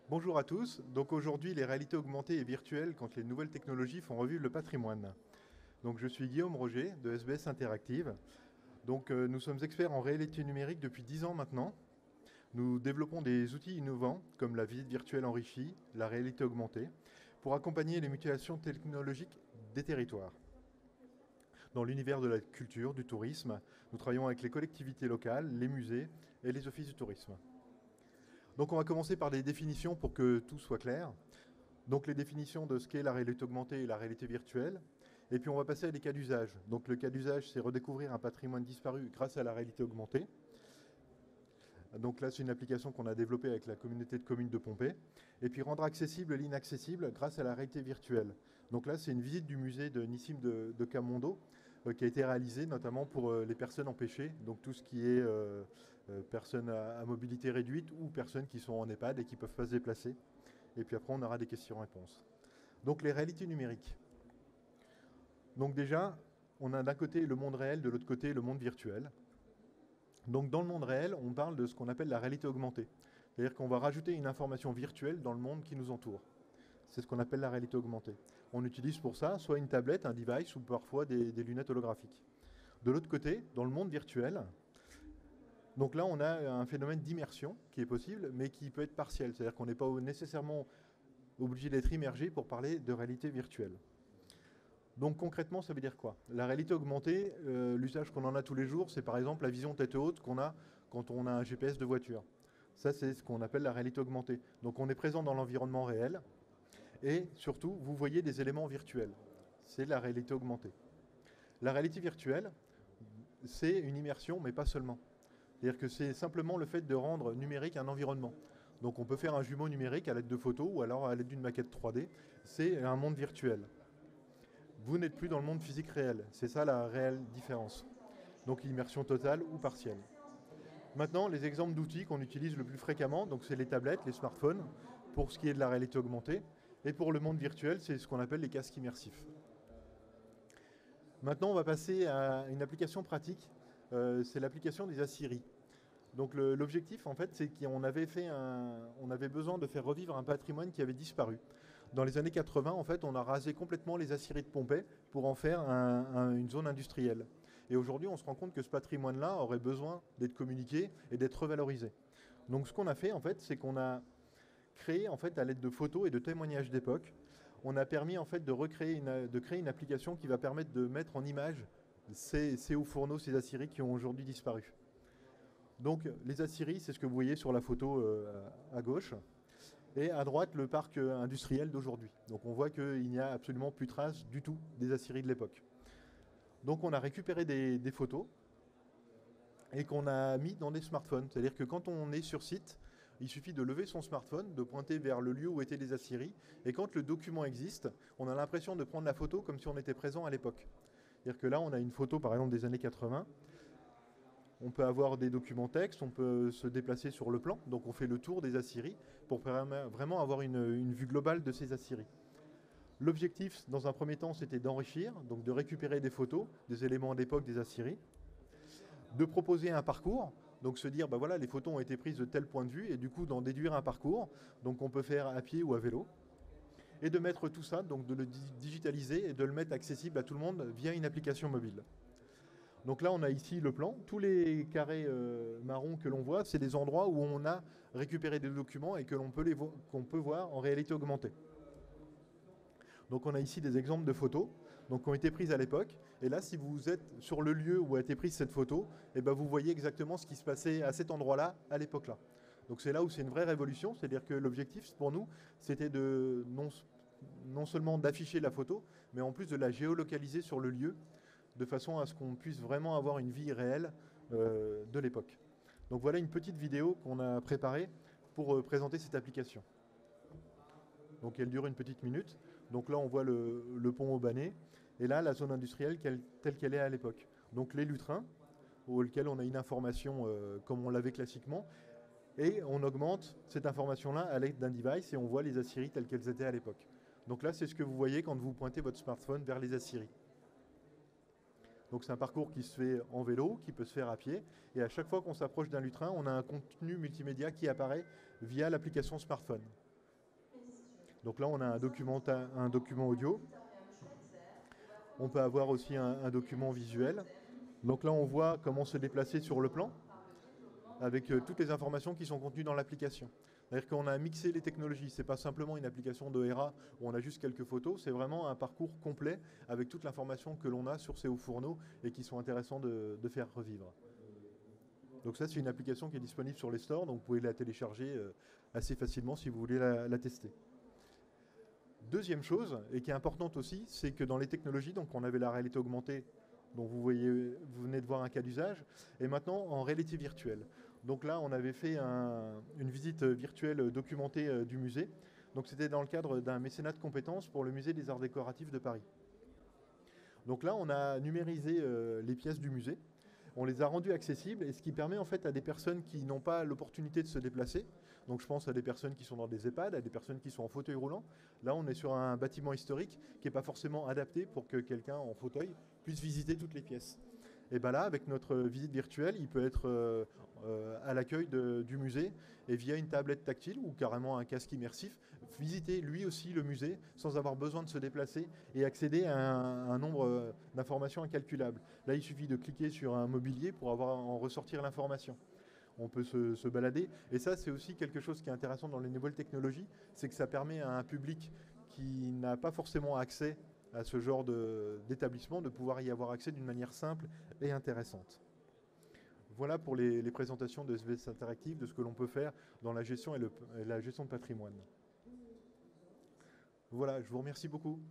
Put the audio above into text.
Bonjour à tous. Donc aujourd'hui, les réalités augmentées et virtuelles quand les nouvelles technologies font revivre le patrimoine. Donc je suis Guillaume Roger de SBS Interactive. Donc nous sommes experts en réalité numérique depuis 10 ans maintenant. Nous développons des outils innovants comme la visite virtuelle enrichie, la réalité augmentée, pour accompagner les mutations technologiques des territoires. Dans l'univers de la culture, du tourisme, nous travaillons avec les collectivités locales, les musées et les offices du tourisme. Donc on va commencer par des définitions pour que tout soit clair. Donc les définitions de ce qu'est la réalité augmentée et la réalité virtuelle. Et puis on va passer à des cas d'usage. Donc le cas d'usage, c'est redécouvrir un patrimoine disparu grâce à la réalité augmentée. Donc là, c'est une application qu'on a développée avec la communauté de communes de Pompée. Et puis rendre accessible l'inaccessible grâce à la réalité virtuelle. Donc là, c'est une visite du musée de Nissim de Camondo qui a été réalisée notamment pour les personnes empêchées. Donc tout ce qui est personnes à mobilité réduite ou personnes qui sont en EHPAD et qui ne peuvent pas se déplacer. Et puis après, on aura des questions-réponses. Donc les réalités numériques. Donc déjà, on a d'un côté le monde réel, de l'autre côté le monde virtuel. Donc dans le monde réel, on parle de ce qu'on appelle la réalité augmentée. C'est-à-dire qu'on va rajouter une information virtuelle dans le monde qui nous entoure. C'est ce qu'on appelle la réalité augmentée. On utilise pour ça soit une tablette, un device ou parfois des lunettes holographiques. De l'autre côté, dans le monde virtuel, donc là on a un phénomène d'immersion qui est possible, mais qui peut être partiel. C'est-à-dire qu'on n'est pas nécessairement obligé d'être immergé pour parler de réalité virtuelle. Donc concrètement, ça veut dire quoi? La réalité augmentée, l'usage qu'on en a tous les jours, c'est par exemple la vision tête haute qu'on a quand on a un GPS de voiture. Ça, c'est ce qu'on appelle la réalité augmentée. Donc on est présent dans l'environnement réel et surtout, vous voyez des éléments virtuels. C'est la réalité augmentée. La réalité virtuelle, c'est une immersion, mais pas seulement. C'est-à-dire que c'est simplement le fait de rendre numérique un environnement. Donc on peut faire un jumeau numérique à l'aide de photos ou alors à l'aide d'une maquette 3D. C'est un monde virtuel. Vous n'êtes plus dans le monde physique réel. C'est ça la réelle différence. Donc l'immersion totale ou partielle. Maintenant, les exemples d'outils qu'on utilise le plus fréquemment, donc c'est les tablettes, les smartphones, pour ce qui est de la réalité augmentée. Et pour le monde virtuel, c'est ce qu'on appelle les casques immersifs. Maintenant, on va passer à une application pratique. C'est l'application des Assyries. Donc l'objectif, en fait, c'est qu'on avait besoin de faire revivre un patrimoine qui avait disparu. Dans les années 80, en fait, on a rasé complètement les aciéries de Pompée pour en faire une zone industrielle. Et aujourd'hui, on se rend compte que ce patrimoine-là aurait besoin d'être communiqué et d'être revalorisé. Donc ce qu'on a fait, en fait, c'est qu'on a créé, en fait, à l'aide de photos et de témoignages d'époque, on a permis, en fait, de créer une application qui va permettre de mettre en image ces hauts fourneaux, ces aciéries qui ont aujourd'hui disparu. Donc les aciéries, c'est ce que vous voyez sur la photo à gauche. Et à droite, le parc industriel d'aujourd'hui. Donc on voit qu'il n'y a absolument plus trace du tout des aciéries de l'époque. Donc on a récupéré des photos et qu'on a mis dans des smartphones. C'est-à-dire que quand on est sur site, il suffit de lever son smartphone, de pointer vers le lieu où étaient les aciéries. Et quand le document existe, on a l'impression de prendre la photo comme si on était présent à l'époque. C'est-à-dire que là, on a une photo par exemple des années 80. On peut avoir des documents textes, on peut se déplacer sur le plan. Donc on fait le tour des aciéries pour vraiment avoir une vue globale de ces aciéries. L'objectif, dans un premier temps, c'était d'enrichir, donc de récupérer des photos, des éléments d'époque des aciéries, de proposer un parcours, donc se dire, bah voilà, les photos ont été prises de tel point de vue, et du coup d'en déduire un parcours, donc on peut faire à pied ou à vélo, et de mettre tout ça, donc de le digitaliser et de le mettre accessible à tout le monde via une application mobile. Donc là, on a ici le plan. Tous les carrés marrons que l'on voit, c'est des endroits où on a récupéré des documents et que qu'on peut voir en réalité augmentée. Donc on a ici des exemples de photos donc, qui ont été prises à l'époque. Et là, si vous êtes sur le lieu où a été prise cette photo, eh ben, vous voyez exactement ce qui se passait à cet endroit-là, à l'époque-là. Donc c'est là où c'est une vraie révolution. C'est-à-dire que l'objectif pour nous, c'était de non seulement d'afficher la photo, mais en plus de la géolocaliser sur le lieu, de façon à ce qu'on puisse vraiment avoir une vie réelle de l'époque. Donc voilà une petite vidéo qu'on a préparée pour présenter cette application. Donc elle dure une petite minute. Donc là on voit le pont Aubané et là la zone industrielle telle qu'elle est à l'époque. Donc les lutrins, auxquels on a une information comme on l'avait classiquement, et on augmente cette information-là à l'aide d'un device et on voit les aciéries telles qu'elles étaient à l'époque. Donc là c'est ce que vous voyez quand vous pointez votre smartphone vers les aciéries. Donc c'est un parcours qui se fait en vélo, qui peut se faire à pied. Et à chaque fois qu'on s'approche d'un lutrin, on a un contenu multimédia qui apparaît via l'application smartphone. Donc là, on a un document audio. On peut avoir aussi un document visuel. Donc là, on voit comment se déplacer sur le plan avec toutes les informations qui sont contenues dans l'application. C'est-à-dire qu'on a mixé les technologies. Ce n'est pas simplement une application d'OERA où on a juste quelques photos, c'est vraiment un parcours complet avec toute l'information que l'on a sur ces hauts fourneaux et qui sont intéressants de faire revivre. Donc ça, c'est une application qui est disponible sur les stores, donc vous pouvez la télécharger assez facilement si vous voulez la tester. Deuxième chose, et qui est importante aussi, c'est que dans les technologies, donc on avait la réalité augmentée, dont vous venez de voir un cas d'usage, et maintenant en réalité virtuelle. Donc là, on avait fait une visite virtuelle documentée du musée. Donc c'était dans le cadre d'un mécénat de compétences pour le musée des arts décoratifs de Paris. Donc là, on a numérisé les pièces du musée. On les a rendues accessibles, et ce qui permet en fait à des personnes qui n'ont pas l'opportunité de se déplacer, donc je pense à des personnes qui sont dans des EHPAD, à des personnes qui sont en fauteuil roulant. Là, on est sur un bâtiment historique qui n'est pas forcément adapté pour que quelqu'un en fauteuil puisse visiter toutes les pièces. Et bien là, avec notre visite virtuelle, il peut être à l'accueil du musée et via une tablette tactile ou carrément un casque immersif, visiter lui aussi le musée sans avoir besoin de se déplacer et accéder à un nombre d'informations incalculables. Là, il suffit de cliquer sur un mobilier pour en ressortir l'information. On peut se balader. Et ça, c'est aussi quelque chose qui est intéressant dans les nouvelles technologies, c'est que ça permet à un public qui n'a pas forcément accès à ce genre d'établissement de pouvoir y avoir accès d'une manière simple et intéressante. Voilà pour les présentations de SBS Interactive, de ce que l'on peut faire dans la gestion et la gestion de patrimoine. Voilà, je vous remercie beaucoup.